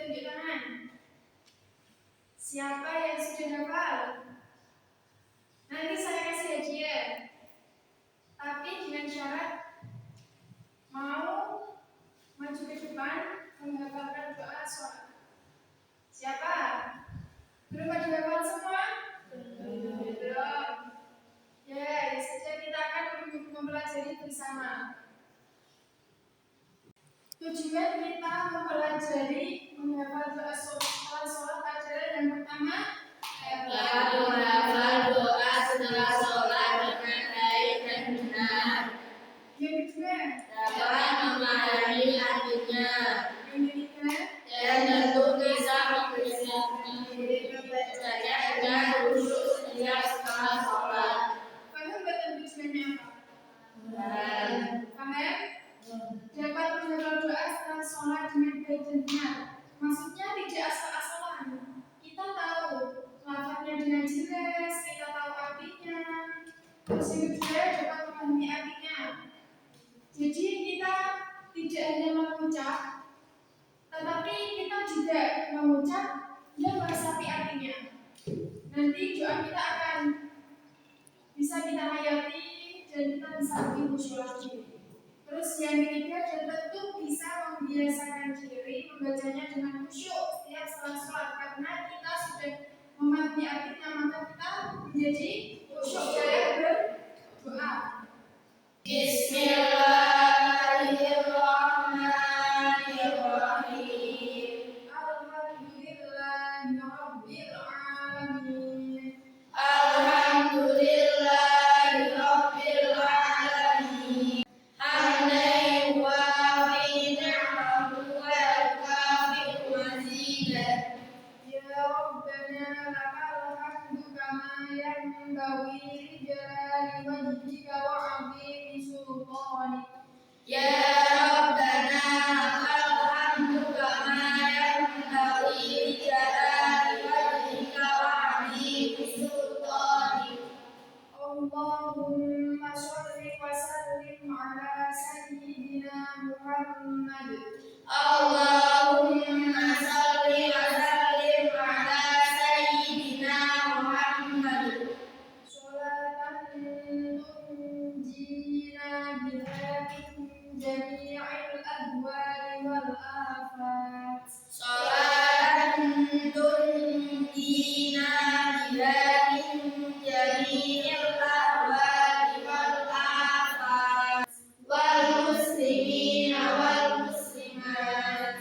tunjuk tangan. Siapa yang sudah hafal? Nanti saya kasih hadiah. Tapi dengan syarat mau maju ke depan menghafalkan doa sholat. Siapa? Belum pada hafal semua? Belum. Ya, saja kita akan mempelajari bersama. Tujuan kita mempelajari menghafal doa sholat adalah yang pertama menghafal doa setelah sholat dengan baik dan benar. Yang kedua Dapat memahami artinya. Yang ketiga Dan tentu bisa mempersiapkan diri membaca dengan khusyuk setiap setelah sholat. Paham betul tujuannya apa? Paham? Dapat menghafal doa setelah sholat dengan baik dan benar. Maksudnya tidak asal-asalan. Kita tahu lafaznya dengan jelas, kita tahu artinya. Terus yang kedua dapat memahami artinya. Jadi kita tidak hanya mengucap, tetapi kita juga mengucap dan meresapi artinya. Nanti doa kita akan bisa kita hayati dan kita bisa lebih khusyuk lagi. Terus yang ketiga dan tentu bisa membiasakan diri membacanya dengan khusyuk setiap setelah sholat, karena kita sudah memahami artinya, maka kita menjadi khusyuk dalam berdoa. Bismillahirrahmanirrahim. Alhamdulillahirabbil alamin. Hamdan yuwafi ni'amahu wa yukafi'u mazidah. Ya Rabbana lakal hamdu kama yanbaghi li jalali wajhika wa 'azimi sultanik. Ya Rabbana lakal hamdu kama yanbaghi li jalali wajhika wa 'azimi sultanik. Allahumma sholli wa sallim ala sayyidina Muhammad. Allahumma shalli wa sallim ala sayyidina Muhammad. Sholatan tunjina biha min jami'il ahwali wal afat. Sholatan tunjina biha min jami'il ahwali wal afat wal muslimina wal muslimat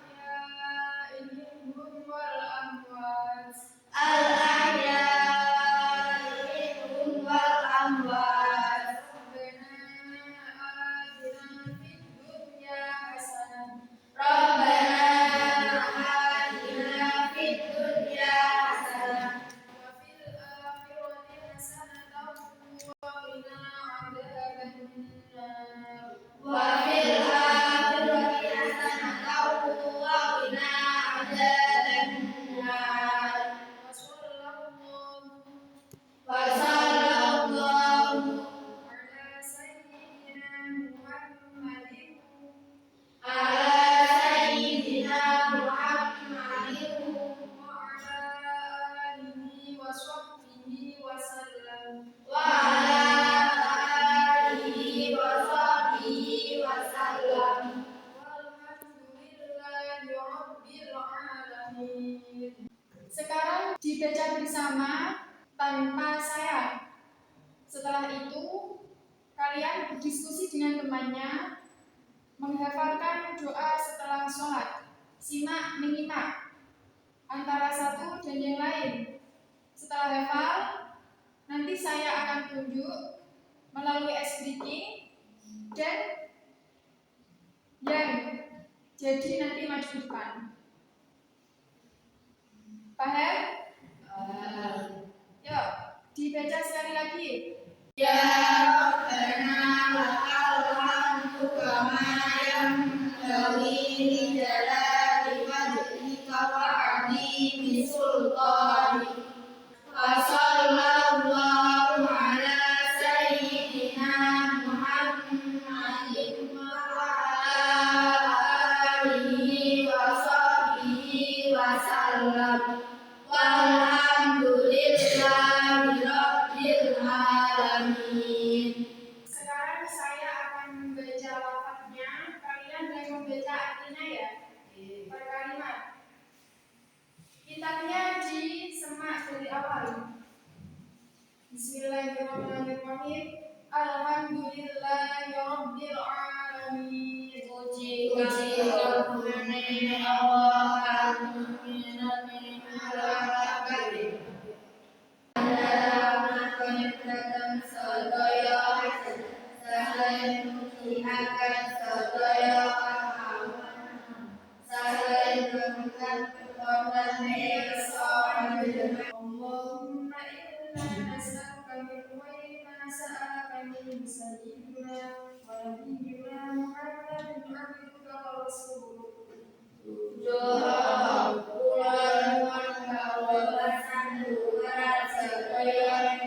Al-ahya'i minhum wal amwat. al ahya'i minhum wal amwat. Rabbana atina fid dunya hasanah Rabbana atina wa fil akhirati hasanah wa qina adzabannar. wa fil akhirati hasanatan wa qina adzaban nar. Wa Wa sallallahu ala sayyidina Muhammadin ala sayyidina Muhammadin wa ala alihi wa sahbihi wa sallam. wa ala alihi wa sahbihi wa sallam. Walhamdulillahi rabbil alamin. Sekarang dibaca bersama tanpa saya. Setelah itu kalian berdiskusi dengan temannya menghafalkan doa setelah sholat. Simak menyimak antara satu dan yang lain. Setelah hafal, nanti saya akan tunjuk melalui speaking dan yang jadi nanti maju depan. Paham? Yuk, dibaca sekali lagi. Ya Rabbana lakal hamdu kama yanbaghi li jalali wajhika wa 'azimi sultanik. Wa sallallahu ala sayyidina Muhammadin wa ala alihi wa sahbihi Kitabnya disemak dari awal. Bismillahirrahmanirrahim. Alhamdulillahirabbil alamin. Puji kehadirannya Allah Al-Mu'min Al-Kabir. Dalam sedaya selain akan sedaya selain dengan kekuatan seorang Allahumma inna nas'aluka min khairi ma sa'alaka min sayyidina wa nabiyyina Muhammadin abduka wa rasuluh. doa bulan kawasan luar sedaya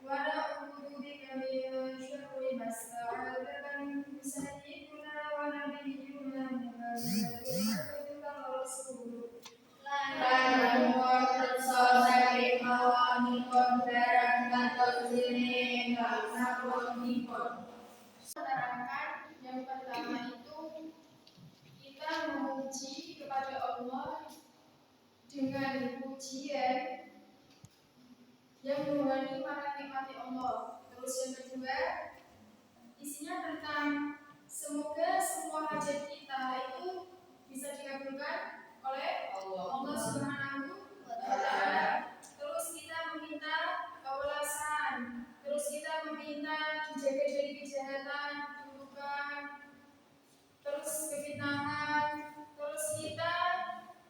Wa na'udzu bika min syarri ma sta'adzaka min sayyidina wa nabiyyina Muhammadin abduka wa rasuluh. lan wonten saking mawanipun barang kados dene ingkang sampun dipun Menerangkan yang pertama itu kita memuji kepada Allah dengan pujian yang mengurangi para nikmati Allah. Terus yang kedua isinya tentang semoga semua hajat kita itu bisa dikabulkan oleh Allah Subhanahu wa Ta'ala. Terus kita meminta kewelasan. Terus kita meminta dijaga dari kejahatan, keburukan, terus kefitnahan. Terus kita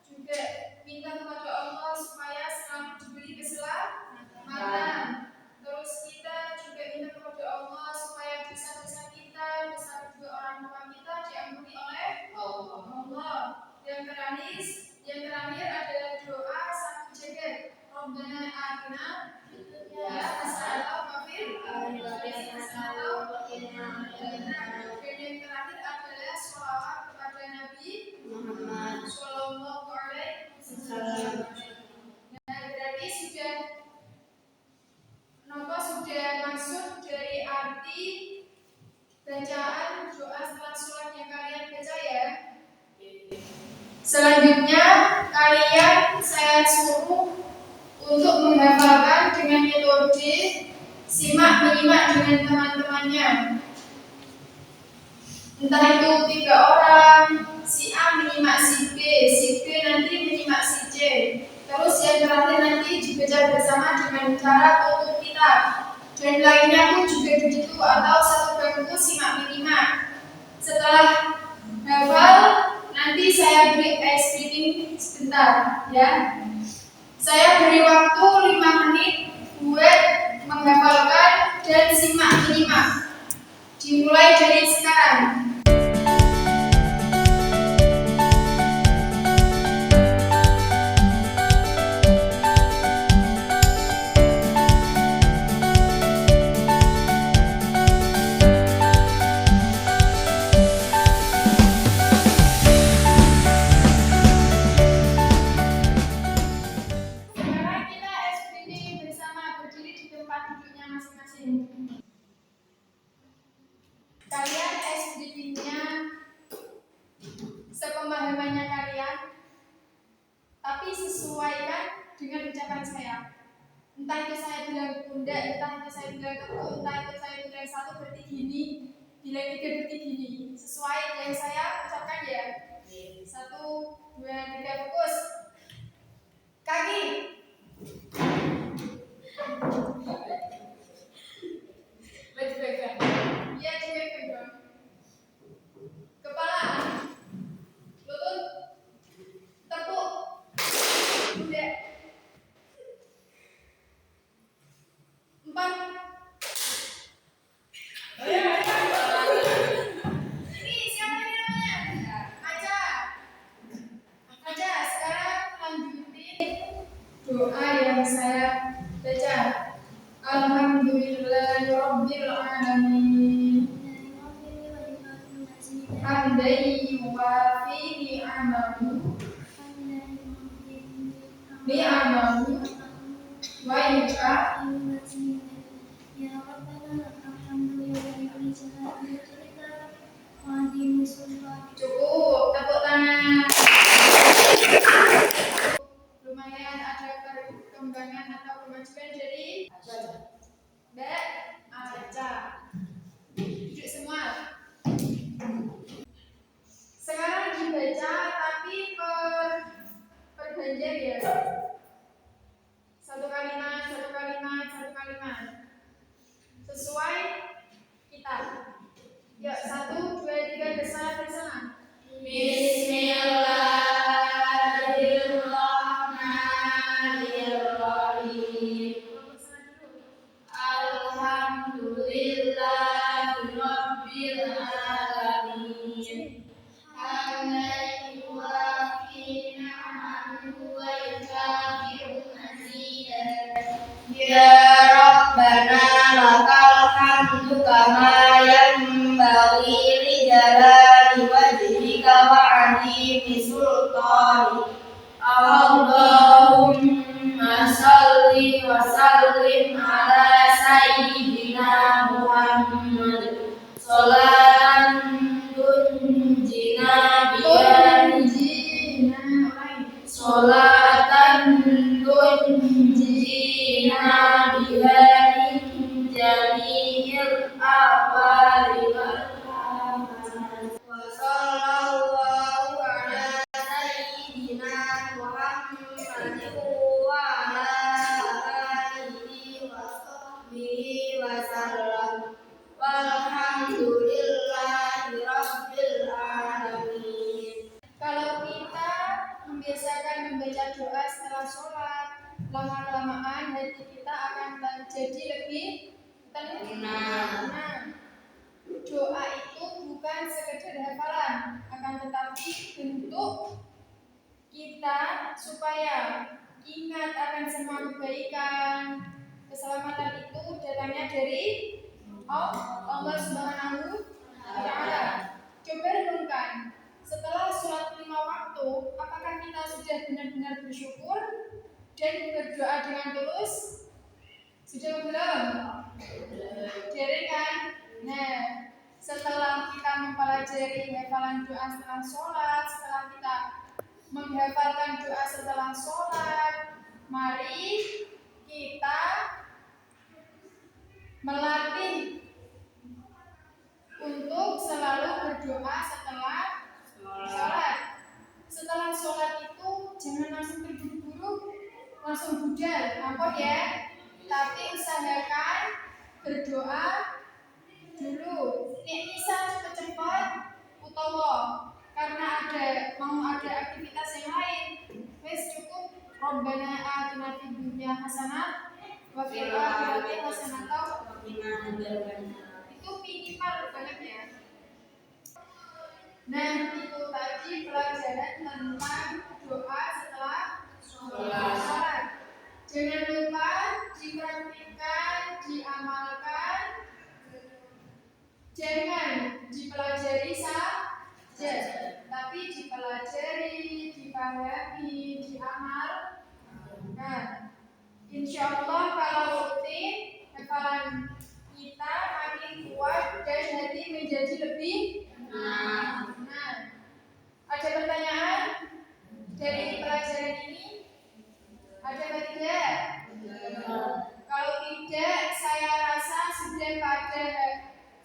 juga minta kepada Allah supaya selalu diberi keselamatan. Terus kita juga minta kepada Allah supaya dosa-dosa kita, dosa kedua orang tua kita diampuni oleh Allah. Yang terakhir adalah doa satu jagat. Rabbana atina fid dunya hasanah wa fil akhirati hasanah wa qina adzabannar. Dan yang terakhir adalah sholawat kepada Nabi Muhammad sallallahu alaihi wasallam. Nah, berarti sudah maksud dari arti bacaan doa setelah sholat yang kalian baca ya. Selanjutnya kalian saya suruh untuk menghafalkan dengan metode simak menyimak dengan teman-temannya. Entah itu 3 orang, si A menyimak si B nanti menyimak si C. Terus yang terakhir nanti dibaca bersama dengan cara tutup kitab. Dan lainnya pun juga begitu atau satu bangku simak menyimak. Setelah hafal nanti saya beri ice cream sebentar ya. Saya beri waktu 5 menit buat menghafalkan dan simak menyimak. Dimulai dari sekarang. Kalian SPP-nya sepemahamannya kalian, tapi sesuaikan dengan ucapan saya. Entah itu saya bilang bunda, entah itu saya bilang keku, entah itu saya bilang 1 berarti gini, bilang 3 berarti gini. Sesuai yang saya ucapkan ya. 1, 2, 3, fokus. Kaki. Dipegang. Iya, dipegang. Kepala. Lutut. Tepuk. Bunda. 4. Ini siapa ini namanya? Aja. Sekarang lanjutin doa yang saya baca. Alhamdulillahirabbil alamin. Hamdan yuwafi ni'amahu wa yukafi. Cukup, tepuk tangan. jalali wajhika wa azimi sultanik. Allahumma shalli wa sallim ala sayyidina Muhammad sholatan tunjina biha min jami'il ahwali wal afat. Wa sallallahu ala sayyidina Muhammadin wa ala alihi wa sahbihi wa sallam. Walhamdulillahi rabbil alamin. Kalau kita membiasakan membaca doa setelah sholat, lama-kelamaan hati kita akan jadi lebih tenang. Doa itu bukan sekedar hafalan, akan tetapi bentuk kita supaya ingat akan semua kebaikan. Keselamatan itu datangnya dari Allah Subhanahu wa Ta'ala. Coba renungkan, setelah sholat 5 waktu, apakah kita sudah benar-benar bersyukur dan berdoa dengan tulus? Sudah belum? Jadi kan? Nah, setelah kita mempelajari hafalan doa setelah sholat, setelah kita menghafalkan doa setelah sholat, mari kita melatih untuk selalu berdoa setelah sholat. Setelah sholat itu jangan langsung terburu-buru, langsung budal, apa ya? Tapi usahakan berdoa dulu. Nek bisa cepat-cepat utawa karena mau ada aktivitas yang lain. Wes cukup Rabbana atina fid dunya hasanah wa fil akhirati hasanah wa qina adzabannar. Itu minimal banget ya. Nah, itu tadi pelajaran tentang doa setelah sholat. Jangan lupa dipraktikkan, diamalkan. Jangan dipelajari saja, tapi dipelajari, dipahami, diamalkan. Insya Allah kalau rutin, hafalan kita makin kuat dan hati menjadi lebih nah. Ada pertanyaan dari pelajaran ini? Ada atau tidak? Kalau tidak, saya rasa sudah pada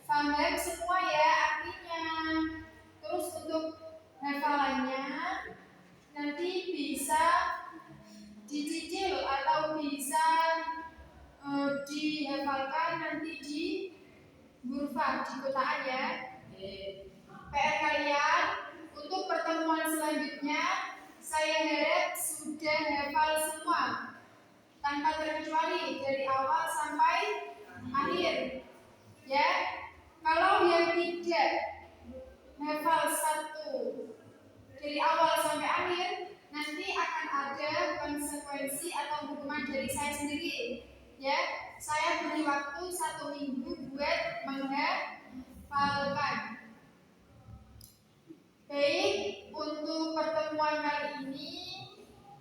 paham semua ya artinya. Terus untuk hafalannya nanti bisa dicicil atau bisa dihafalkan nanti di ghurfah, di kotaan ya. PR kalian untuk pertemuan selanjutnya saya harap sudah hafal semua tanpa terkecuali dari awal sampai akhir ya. Kalau yang tidak hafal satu dari awal sampai akhir, nanti akan ada konsekuensi atau hukuman dari saya sendiri ya. Saya beri waktu 1 minggu buat menghafalkan. Baik, untuk pertemuan kali ini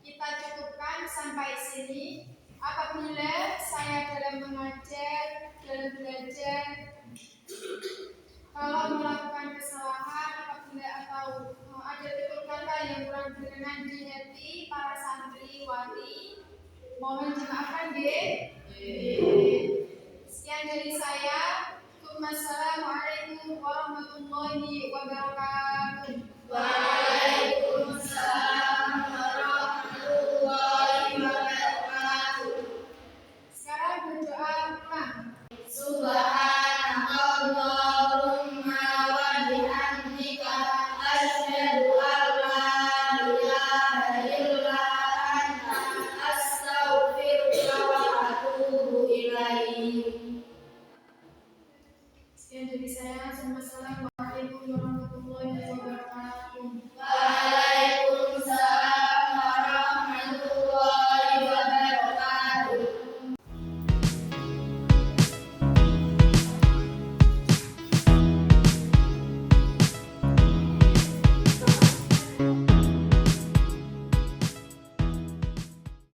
kita cukupkan sampai sini. Apabila saya dalam mengajar, dalam belajar, kalau melakukan kesalahan apabila atau ada tutur kata yang kurang berkenan di hati para santriwati, mohon dimaafkan deh. Sekian dari saya. Assalamualaikum warahmatullahi wabarakatuh.